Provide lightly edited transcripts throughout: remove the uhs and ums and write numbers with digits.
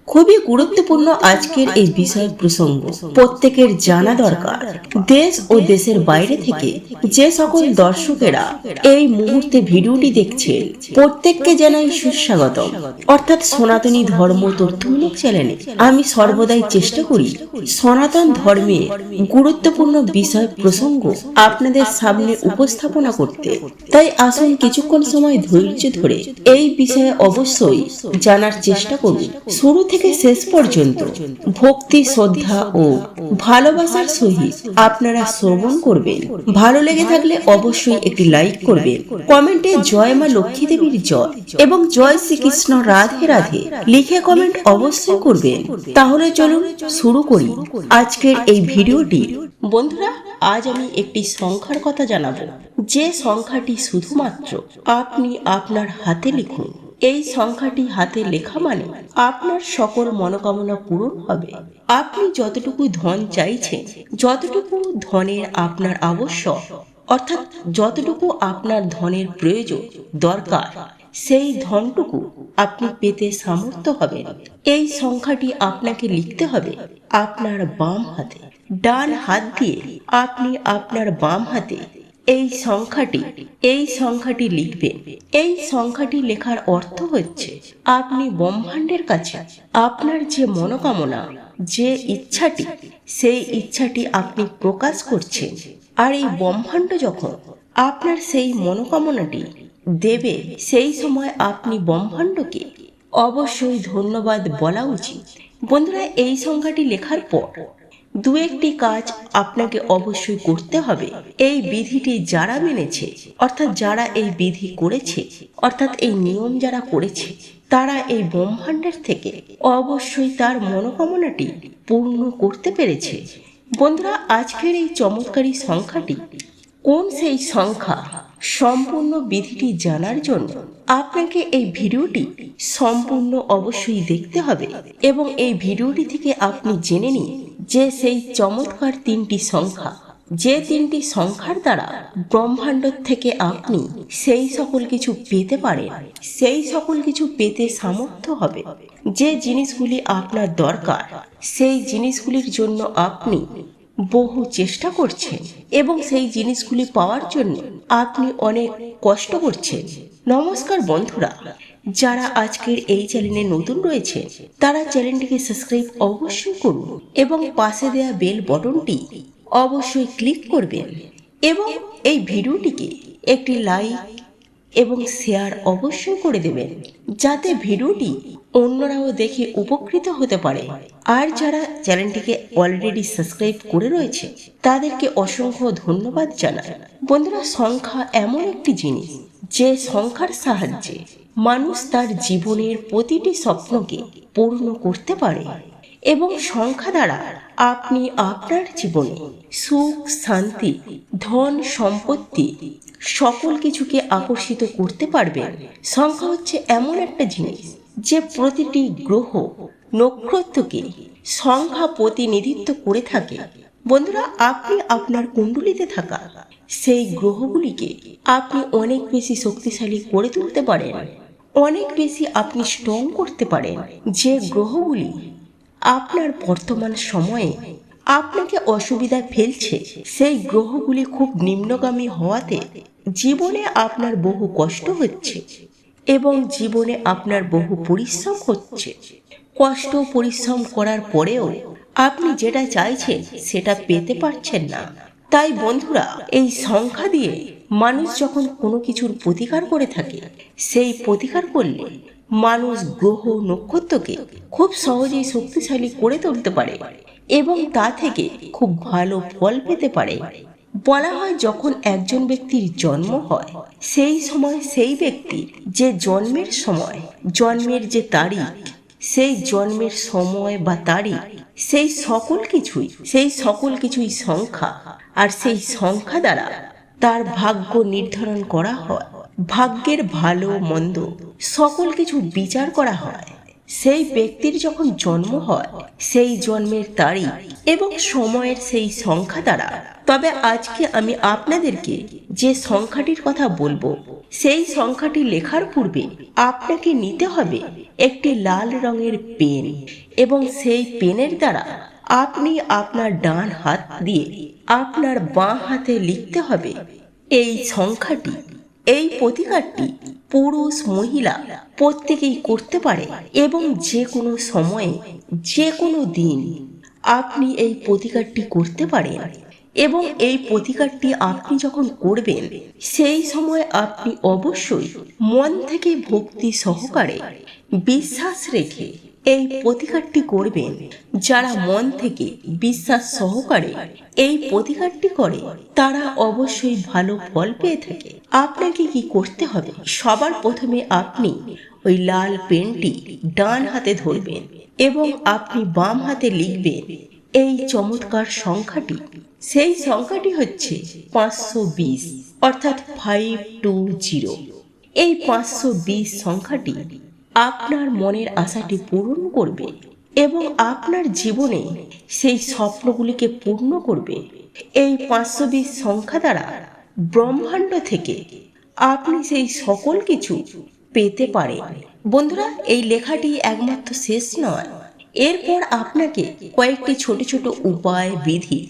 খুবই গুরুত্বপূর্ণ আজকের এই বিষয় প্রসঙ্গ প্রত্যেকের জানা দরকার। দেশ ও দেশের বাইরে থেকে যে সকল দর্শকেরা এই মুহূর্তে ভিডিওটি দেখছেন প্রত্যেককে জানাই সুস্বাগতম। অর্থাৎ সনাতনী ধর্ম তথ্যমূলক চ্যানেলে আমি সর্বদাই চেষ্টা করি সনাতন ধর্মের গুরুত্বপূর্ণ বিষয় প্রসঙ্গ আপনাদের সামনে উপস্থাপনা করতে। তাই আসুন কিছুক্ষণ সময় ধৈর্য ধরে এই বিষয়ে অবশ্যই জানার চেষ্টা করুন। শুরু থেকে শেষ পর্যন্ত ভক্তি, শ্রদ্ধা ও ভালোবাসার সহিত আপনারা শ্রবণ করবেন। ভালো লেগে থাকলে অবশ্যই একটি লাইক করবেন, কমেন্টে জয় মা লক্ষ্মী দেবীর জয় এবং জয় শ্রীকৃষ্ণ রাধে রাধে লিখে কমেন্ট অবশ্যই করবেন। তাহলে চলুন শুরু করি আজকের এই ভিডিওটি। বন্ধুরা, আজ আমি একটি সংখ্যার কথা জানাবো, যে সংখ্যাটি শুধুমাত্র আপনি আপনার হাতে লিখুন। এই সংখ্যাটি হাতে লেখা মানে আপনার সকল মনোকামনা পূরণ হবে। আপনি যতটুকু ধন চাইছেন, যতটুকু ধনের আপনার আবশ্যক, অর্থাৎ যতটুকু আপনার ধনের প্রয়োজন দরকার, সেই ধনটুকু আপনি পেতে সামর্থ্য হবেন। এই সংখ্যাটি আপনাকে লিখতে হবে আপনার বাম হাতে। ডান হাত দিয়ে আপনি আপনার বাম হাতে এই সংখ্যাটি লিখবেন। এই সংখ্যাটি লেখার অর্থ হচ্ছে আপনি ব্রহ্মাণ্ডের কাছে আপনার যে মনোকামনা, যে ইচ্ছাটি, সেই ইচ্ছাটি আপনি প্রকাশ করছেন। আর এই ব্রহ্মাণ্ড যখন আপনার সেই মনোকামনাটি দেবে, সেই সময় আপনি ব্রহ্মাণ্ডকে অবশ্যই ধন্যবাদ বলা উচিত। বন্ধুরা, এই সংখ্যাটি লেখার পর দু একটি কাজ আপনাকে অবশ্যই করতে হবে। এই বিধিটি যারা মেনেছে, অর্থাৎ যারা এই বিধি করেছে, অর্থাৎ এই নিয়ম যারা করেছে, তারা এই ব্রহ্মাণ্ডের থেকে অবশ্যই তার মনোকামনাটি পূর্ণ করতে পেরেছে। বন্ধুরা, আজকের এই চমৎকারী সংখ্যাটি কোন সেই সংখ্যা, সম্পূর্ণ বিধিটি জানার জন্য আপনাকে এই ভিডিওটি সম্পূর্ণ অবশ্যই দেখতে হবে এবং এই ভিডিওটি থেকে আপনি জেনে নিন যে সেই চমৎকার তিনটি সংখ্যা, যে তিনটি সংখ্যার দ্বারা ব্রহ্মাণ্ড থেকে আপনি সেই সকল কিছু পেতে পারেন, সেই সকল কিছু পেতে সামর্থ্য হবে। যে জিনিসগুলি আপনার দরকার, সেই জিনিসগুলির জন্য আপনি বহু চেষ্টা করছেন এবং সেই জিনিসগুলি পাওয়ার জন্য আপনি অনেক কষ্ট করছেন। নমস্কার বন্ধুরা, যারা আজকের এই চ্যানেলে নতুন রয়েছে তারা চ্যানেলটিকে সাবস্ক্রাইব অবশ্যই করুন এবং পাশে দেওয়া বেল বটনটি অবশ্যই ক্লিক করবেন এবং এই ভিডিওটিকে একটি লাইক এবং শেয়ার অবশ্যই করে দেবেন, যাতে ভিডিওটি অন্যরাও দেখে উপকৃত হতে পারে। আর যারা চ্যানেলটিকে অলরেডি সাবস্ক্রাইব করে রয়েছে তাদেরকে অসংখ্য ধন্যবাদ জানাই। বন্ধুরা, সংখ্যা এমন একটি জিনিস যে সংখ্যার সাহায্যে মানুষ তার জীবনের প্রতিটি স্বপ্নকে পূর্ণ করতে পারে এবং সংখ্যা দ্বারা আপনি আপনার জীবনে সুখ, শান্তি, ধন, সম্পত্তি সকল কিছুকে আকর্ষিত করতে পারবেন। সংখ্যা হচ্ছে এমন একটা জিনিস যে প্রতিটি গ্রহ, নক্ষত্রকে সংখ্যা প্রতিনিধিত্ব করে থাকে। বন্ধুরা, আপনি আপনার কুণ্ডলিতে থাকা সেই গ্রহগুলিকে আপনি অনেক বেশি শক্তিশালী করে তুলতে পারেন, অনেক বেশি আপনি স্ট্রং করতে পারেন। যে গ্রহগুলি আপনার বর্তমান সময়ে আপনাকে অসুবিধায় ফেলছে, সেই গ্রহগুলি খুব নিম্নগামী হওয়াতে জীবনে আপনার বহু কষ্ট হচ্ছে এবং জীবনে আপনার বহু পরিশ্রম হচ্ছে। কষ্ট পরিশ্রম করার পরেও আপনি যেটা চাইছেন সেটা পেতে পারছেন না। তাই বন্ধুরা, এই সংখ্যা দিয়ে মানুষ যখন কোনো কিছুর প্রতিকার করে থাকে, সেই প্রতিকার করলে মানুষ গ্রহ, নক্ষত্রকে খুব সহজেই শক্তিশালী করে তুলতে পারে এবং তা থেকে খুব ভালো ফল পেতে পারে। বলা হয়, যখন একজন ব্যক্তির জন্ম হয় সেই সময় সেই ব্যক্তির যে জন্মের সময়, জন্মের যে তারিখ, সেই জন্মের সময় বা তারিখ, সেই সকল কিছুই সংখ্যা। আর সেই সংখ্যা দ্বারা তার ভাগ্য নির্ধারণ করা হয়, ভাগ্যের ভালো মন্দ সকল কিছু বিচার করা হয়। সেই ব্যক্তির যখন জন্ম হয় সেই জন্মের তারিখ এবং সময়ের সেই সংখ্যা দ্বারা। তবে আজকে আমি আপনাদেরকে যে সংখ্যাটির কথা বলবো, সেই সংখ্যাটি লেখার পূর্বে আপনাকে নিতে হবে একটি লাল রঙের পেন, এবং সেই পেনের দ্বারা আপনি আপনার ডান হাত দিয়ে আপনার বাঁ হাতে লিখতে হবে এই সংখ্যাটি। এই প্রতিকারটি পুরুষ মহিলা প্রত্যেকেই করতে পারে, এবং যে কোনো সময়ে যে কোনো দিন আপনি এই প্রতিকারটি করতে পারেন। এবং এই প্রতিকারটি আপনি যখন করবেন সেই সময় আপনি অবশ্যই মন থেকে ভক্তি সহকারে বিশ্বাস রেখে এই প্রতিকারটি করবেন। যারা মন থেকে বিশ্বাস সহকারে এই প্রতিকারটি করে তারা অবশ্যই ভালো ফল পেয়ে থাকে। আপনাকে কি করতে হবে? সবার প্রথমে আপনি ওই লাল পেনটি ডান হাতে ধরবেন এবং আপনি বাম হাতে লিখবেন এই চমৎকার সংখ্যাটি। সেই সংখ্যাটি হচ্ছে 520, অর্থাৎ 520। এই 520 সংখ্যাটি আপনার মনের আশাটি পূরণ করবে এবং আপনার জীবনে সেই স্বপ্নগুলিকে পূর্ণ করবে। এই 520 সংখ্যা দ্বারা ব্রহ্মাণ্ড থেকে আপনি সেই সকল কিছু পেতে পারেন। বন্ধুরা, এই লেখাটি একমাত্র শেষ নয়, এরপর আপনাকে কয়েকটি ছোট ছোট উপায় বিধি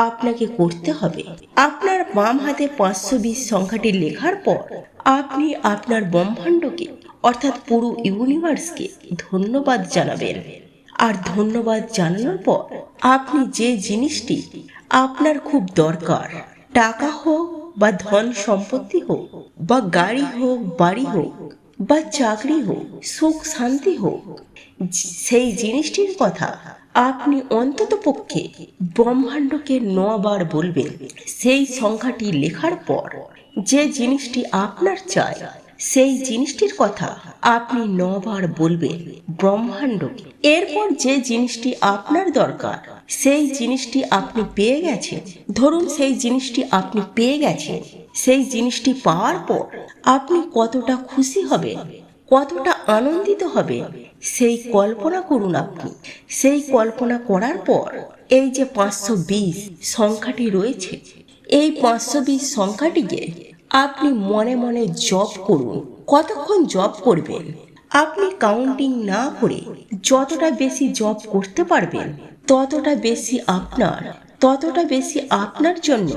আপনাকে করতে হবে। আপনার বাম হাতে 520 সংখ্যাটি লেখার পর আপনি আপনার ব্রহ্মাণ্ডকে অর্থাৎ পুরো ইউনিভার্সকে ধন্যবাদ জানাবেন। আর ধন্যবাদ জানানোর পর আপনি যে জিনিসটি আপনার খুব দরকার, টাকা হোক বা ধন সম্পত্তি হোক বা গাড়ি হোক, বাড়ি হোক বা চাকরি হোক, সুখ শান্তি হোক, সেই জিনিসটির কথা আপনি অন্তত পক্ষে ব্রহ্মাণ্ডকে 9 বার বলবেন। সেই সংখ্যাটি লেখার পর যে জিনিসটি আপনার চাই সেই জিনিসটির কথা আপনি 9 বার বলবেন ব্রহ্মাণ্ডকে। এরপর যে জিনিসটি আপনার দরকার সেই জিনিসটি আপনি পেয়ে গেছেন, ধরুন সেই জিনিসটি আপনি পেয়ে গেছেন, সেই জিনিসটি পাওয়ার পর আপনি কতটা খুশি হবেন, কতটা আনন্দিত হবেন সেই কল্পনা করুন আপনি। সেই কল্পনা করার পর এই যে 520 সংখ্যাটি রয়েছে, এই 520 সংখ্যাটিকে আপনি মনে মনে জপ করুন। কতক্ষণ জপ করবেন? আপনি কাউন্টিং না করে যতটা বেশি জপ করতে পারবেন ততটা বেশি আপনার জন্য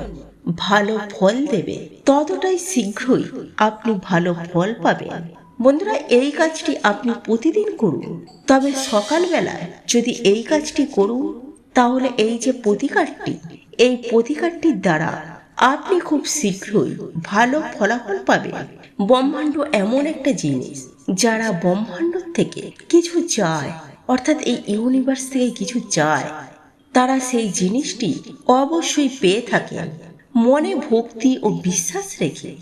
ভালো ফল দেবে, ততটাই শীঘ্রই আপনি ভালো ফল পাবেন। বন্ধুরা, এই কাজটি আপনি প্রতিদিন করুন। তবে সকালবেলায় যদি এই কাজটি করুন তাহলে এই যে এই প্রতিকারটির দ্বারা আপনি খুব শীঘ্রই ভালো ফলাফল পাবেন। ব্রহ্মাণ্ড এমন একটা জিনিস, যারা ব্রহ্মাণ্ড থেকে কিছু চায়, অর্থাৎ এই ইউনিভার্স থেকে কিছু চায়, তারা সেই জিনিসটি অবশ্যই পেয়ে থাকেন মনে ভক্তি ও বিশ্বাস রেখে।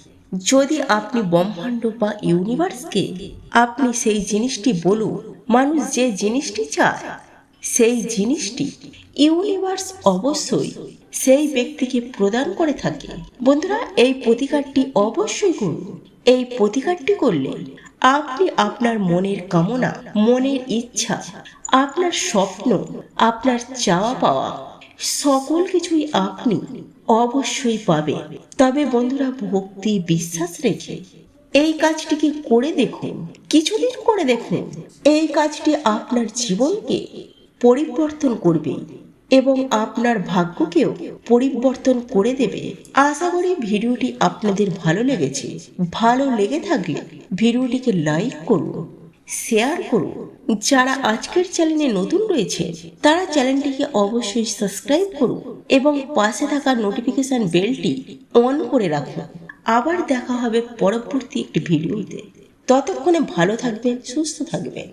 যদি আপনি ব্রহ্মাণ্ড বা ইউনিভার্সকে আপনি সেই জিনিসটি বলুন, মানুষ যে জিনিসটি চায় সেই জিনিসটি ইউনিভার্স অবশ্যই সেই ব্যক্তিকে প্রদান করে থাকে। বন্ধুরা, এই প্রতিকারটি অবশ্যই করুন। এই প্রতিকারটি করলে আপনি আপনার মনের কামনা, মনের ইচ্ছা, আপনার স্বপ্ন, আপনার চাওয়া পাওয়া সকল কিছুই আপনি অবশ্যই পাবেন। তবে বন্ধুরা, ভক্তি বিশ্বাস রেখে এই কাজটিকে করে দেখুন, কিছুদিন করে দেখুন। এই কাজটি আপনার জীবনকে পরিবর্তন করবে এবং আপনার ভাগ্যকেও পরিবর্তন করে দেবে। আশা করি ভিডিওটি আপনাদের ভালো লেগেছে। ভালো লেগে থাকলে ভিডিওটিকে লাইক করুন, শেয়ার করুন। যারা আজকের চ্যানেলে নতুন রয়েছে তারা চ্যানেলটিকে অবশ্যই সাবস্ক্রাইব করুন এবং পাশে থাকা নোটিফিকেশন বেলটি অন করে রাখুন। আবার দেখা হবে পরবর্তী একটি ভিডিওতে। ততক্ষণে ভালো থাকবেন, সুস্থ থাকবেন।